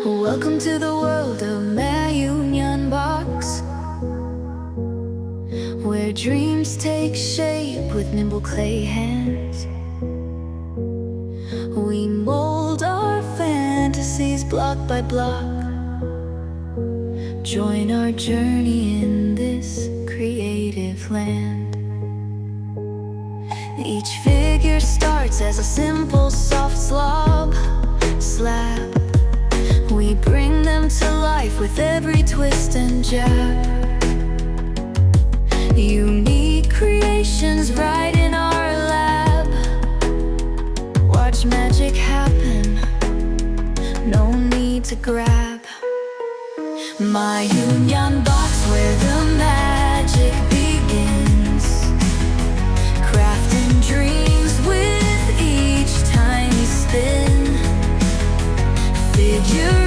Welcome to the world of Maaiyu Nyanbox, where dreams take shape with nimble clay hands. We mold our fantasies block by block. Join our journey in this creative land. Each figure starts as a simple soft slab. We bring them to life with every twist and jab. Unique creations right in our lab. Watch magic happen, no need to grab. Maaiyu Nyanbox, where the magic begins. Crafting dreams with each tiny spin. Figure